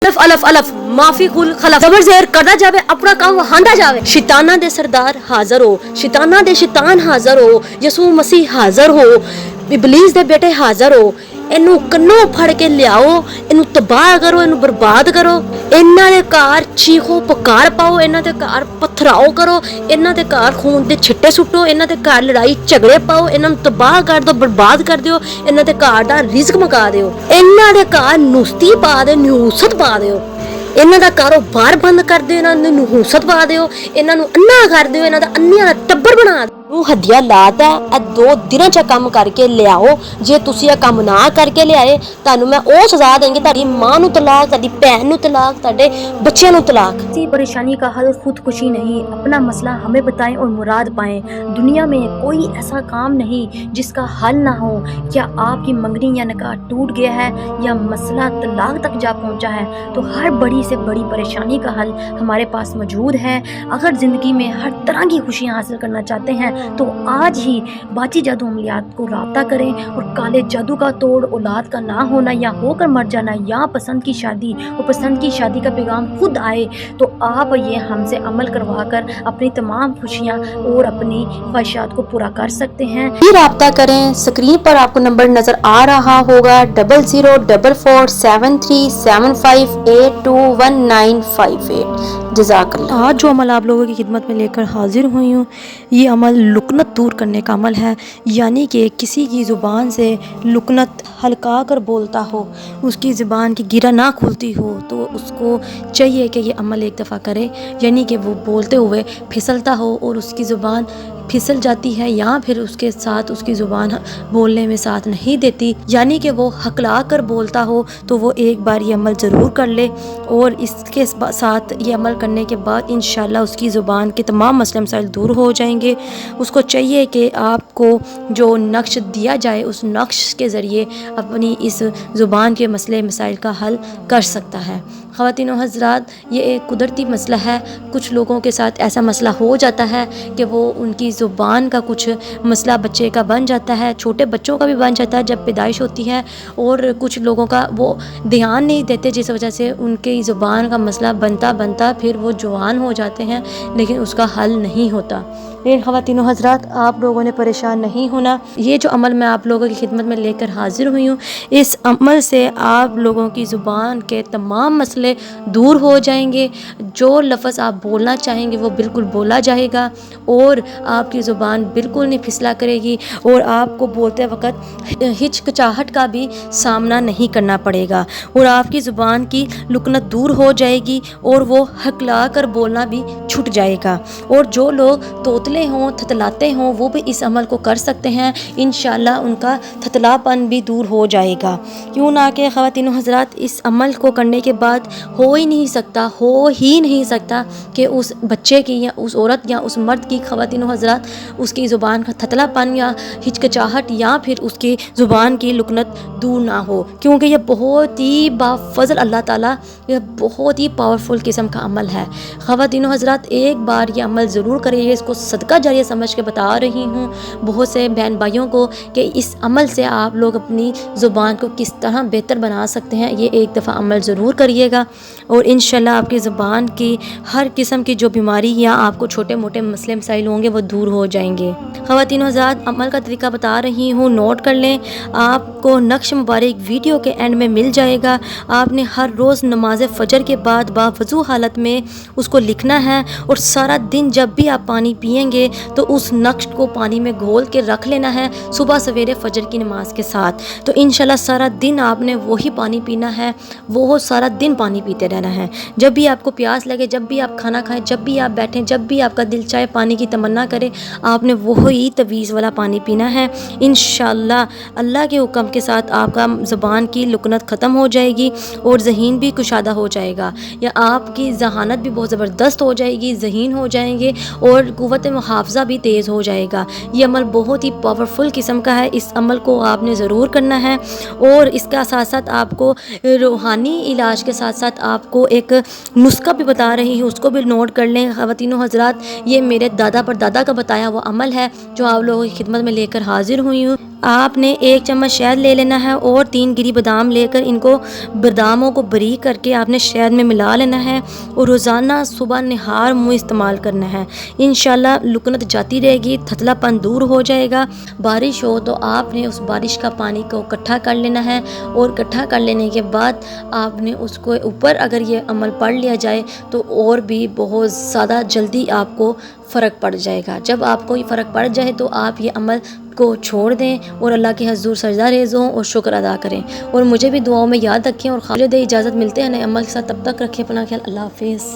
सिर्फ अलफ अलफ माफी कुल खलफ जबर ज़ेर करदा जावे अपना काम वहांदा जावे। शैताना दे सरदार हाज़र हो, शैताना दे शैतान हाज़र हो, यसू मसीह हाज़र हो, इबलीस दे बेटे हाज़र हो। ਇਹਨੂੰ ਕੰਨੋਂ ਫੜ ਕੇ ਲਿਆਓ, ਇਹਨੂੰ ਤਬਾਹ ਕਰੋ, ਇਹਨੂੰ ਬਰਬਾਦ ਕਰੋ। ਇਹਨਾਂ ਦੇ ਘਰ ਚੀਖੋ ਪੁਕਾਰ ਪਾਓ, ਇਹਨਾਂ ਦੇ ਘਰ ਪਥਰਾਓ ਕਰੋ, ਇਹਨਾਂ ਦੇ ਘਰ ਖੂਨ ਦੇ ਛਿੱਟੇ ਸੁੱਟੋ, ਇਹਨਾਂ ਦੇ ਘਰ ਲੜਾਈ ਝਗੜੇ ਪਾਓ, ਇਹਨਾਂ ਨੂੰ ਤਬਾਹ ਕਰ ਦਿਓ, ਬਰਬਾਦ ਕਰ ਦਿਓ, ਇਹਨਾਂ ਦੇ ਘਰ ਦਾ ਰਿਜ਼ਕ ਮੁਕਾ ਦਿਓ, ਇਹਨਾਂ ਦੇ ਘਰ ਨੁਸਤੀ ਪਾ ਦਿਓ, ਨਿਹੂਸਤ ਪਾ ਦਿਓ, ਇਹਨਾਂ ਦਾ ਕਾਰੋਬਾਰ ਬੰਦ ਕਰ ਦਿਓ, ਇਹਨਾਂ ਨੂੰ ਨਿਹੂਸਤ ਪਾ ਦਿਓ, ਇਹਨਾਂ ਨੂੰ ਅੰਨਾ ਕਰ ਦਿਓ, ਇਹਨਾਂ ਦਾ ਅੰਨਿਆਂ ਦਾ ਟੱਬਰ ਬਣਾ ਦਿਓ। ਹੱਡੀਆਂ ਲਾਤਾ ਇਹ 2 ਦਿਨਾਂ ਚ ਕੰਮ ਕਰਕੇ ਲਿਆਓ। ਜੇ ਤੁਸੀਂ ਇਹ ਕੰਮ ਨਾ ਕਰਕੇ ਲਿਆਏ ਤੁਹਾਨੂੰ ਮੈਂ ਉਹ ਸਜ਼ਾ ਦੇਂਗੀ, ਤੁਹਾਡੀ ਮਾਂ ਨੂੰ ਤਲਾਕ, ਤੁਹਾਡੀ ਭੈਣ ਨੂੰ ਤਲਾਕ, ਤੁਹਾਡੇ ਬੱਚਿਆਂ ਨੂੰ तलाक। किसी परेशानी का हल खुदकुशी नहीं, अपना मसला हमें बताएं और मुराद पाएं। दुनिया में कोई ऐसा काम नहीं जिसका हल ना हो। क्या आपकी मंगनी या निकाह टूट गया है या मसला तलाक तक जा पहुंचा है, तो हर बड़ी से बड़ी परेशानी का हल हमारे पास मौजूद है। अगर ज़िंदगी में हर तरह की खुशियाँ हासिल करना चाहते हैं तो आज ही बाची जादू अमलियात को राब्ता करें और काले जादू का तोड़, औलाद का ना होना या होकर मर जाना या पसंद की शादी और पसंद की शादी का पैगाम खुद आए तो आप ये हमसे अमल करवा कर अपनी तमाम खुशियाँ और अपनी ख्वाहिशात को पूरा कर सकते हैं। भी राब्ता करें। स्क्रीन पर आपको नंबर नज़र आ रहा होगा 00447375821958। जज़ाकल्लाह। आज जो अमल आप लोगों की खिदमत में लेकर हाजिर हुई हूँ, ये अमल लुकनत दूर करने का अमल है। यानी कि किसी की ज़ुबान से लुकनत हल्का कर बोलता हो, उसकी ज़ुबान की गिरा ना खुलती हो, तो उसको चाहिए कि ये अमल एक दफ़ा करे। यानी कि वो बोलते हुए फिसलता हो और उसकी ज़ुबान फिसल जाती है या फिर उसके साथ उसकी ज़ुबान बोलने में साथ नहीं देती, यानी कि वो हकला कर बोलता हो, तो वो एक बार ये अमल ज़रूर कर ले। और इसके साथ ये अमल करने के बाद इंशाल्लाह उसकी ज़ुबान के तमाम मसले मसाइल दूर हो जाएंगे। उसको चाहिए कि आपको जो नक्श दिया जाए उस नक्श के ज़रिए अपनी इस ज़ुबान के मसले मसाइल का हल कर सकता है। ख़वातीन और हज़रात, ये एक कुदरती मसला है। कुछ लोगों के साथ ऐसा मसला हो जाता है कि वो उनकी ज़ुबान का कुछ मसला बच्चे का बन जाता है, छोटे बच्चों का भी बन जाता है जब पैदाइश होती है, और कुछ लोगों का वो ध्यान नहीं देते, जिस वजह से उनकी ज़ुबान का मसला बनता बनता फिर वो जवान हो जाते हैं, लेकिन उसका हल नहीं होता। लेकिन ख़वातीन और हज़रात, आप लोगों ने परेशान नहीं होना। ये जो अमल मैं आप लोगों की खिदमत में लेकर हाजिर हुई हूँ, इस अमल से आप लोगों की ज़ुबान के तमाम मसले दूर हो जाएंगे। जो लफ्ज़ आप बोलना चाहेंगे वो बिल्कुल बोला जाएगा और आपकी ज़ुबान बिल्कुल नहीं फिसला करेगी और आपको बोलते वक्त हिचकिचाहट का भी सामना नहीं करना पड़ेगा और आपकी ज़ुबान की लुकनत दूर हो जाएगी और वो हकला कर बोलना भी छूट जाएगा। और जो लोग तोतले हों, थतलाते हों, वो भी इस अमल को कर सकते हैं। इंशाल्लाह उनका थतलापन भी दूर हो जाएगा। क्यों ना कि ख़वातीन हज़रात, इस अमल को करने के बाद हो ही नहीं सकता कि उस बच्चे की या उस औरत या उस मर्द की, ख़वातीन हज़रात, उसकी ज़ुबान का थतलापन या हिचकिचाहट या फिर उसकी ज़ुबान की लुकनत दूर ना हो, क्योंकि यह बहुत ही बाफ़ज़ल अल्लाह ताला, यह बहुत ही पावरफुल किस्म का अमल है। ख़वातीन हज़रात, एक बार ये अमल ज़रूर करिए। इसको सदका जारिया समझ के बता रही हूँ बहुत से बहन भाइयों को कि इस अमल से आप लोग अपनी ज़ुबान को किस तरह बेहतर बना सकते हैं। ये एक दफ़ा अमल ज़रूर करिएगा और इंशाल्लाह आपकी ज़ुबान की हर किस्म की जो बीमारी या आपको छोटे मोटे मसले मसाइल होंगे वो दूर हो जाएंगे। ख़वातीन हज़रात, अमल का तरीका बता रही हूँ, नोट कर लें। आपको नक्श मुबारक वीडियो के एंड में मिल जाएगा। आपने हर रोज़ नमाज फ़जर के बाद बावज़ू हालत में उसको लिखना है और सारा दिन जब भी आप पानी पिएंगे तो उस नक्श को पानी में घोल के रख लेना है सुबह सवेरे फ़जर की नमाज के साथ। तो इंशाल्लाह सारा दिन आपने वही पानी पीना है, वो सारा दिन पानी पीते रहना है। जब भी आपको प्यास लगे, जब भी आप खाना खाएं, जब भी आप बैठें, जब भी आपका दिल चाहे पानी की तमन्ना करे, आपने वही तवीज़ वाला पानी पीना है। इंशाल्लाह अल्लाह के हुक्म के साथ आपका ज़ुबान की लुकनत ख़त्म हो जाएगी और ज़हीन भी कुशादा हो जाएगा, या आपकी ज़हानत भी बहुत ज़बरदस्त हो जाएगी, ज़हीन हो जाएंगे और क़ुव्वत मुहाफ़ज़ा भी तेज़ हो जाएगा। ये अमल बहुत ही पावरफुल किस्म का है। इस अमल को आपने ज़रूर करना है और इसका साथ साथ आपको रूहानी इलाज के साथ साथ आपको एक नुस्खा भी बता रही हूँ, उसको भी नोट कर लें। ख़वातीनो हज़रात, ये मेरे दादा पर दादा का बताया हुआ अमल है जो आप लोगों की खिदमत में लेकर हाजिर हुई हूँ। آپ نے 1 چمچ شہد لے لینا ہے اور 3 گری بادام لے کر ان کو باداموں کو باریک کر کے آپ نے شہد میں ملا لینا ہے اور روزانہ صبح نہار منہ استعمال کرنا ہے۔ انشاءاللہ لکنت جاتی رہے گی، تھتلا پن دور ہو جائے گا۔ بارش ہو تو آپ نے اس بارش کا پانی کو اکٹھا کر لینا ہے اور اکٹھا کر لینے کے بعد آپ نے اس کو اوپر اگر یہ عمل پڑھ لیا جائے تو اور بھی بہت زیادہ جلدی آپ کو فرق پڑ جائے گا۔ جب آپ کو یہ فرق پڑ جائے تو آپ یہ عمل کو چھوڑ دیں اور اللہ کے حضور سجدہ ریز ہوں اور شکر ادا کریں اور مجھے بھی دعاؤں میں یاد رکھیں اور خالد اجازت ملتے ہیں نئے عمل کے ساتھ، تب تک رکھیں اپنا خیال۔ اللہ حافظ۔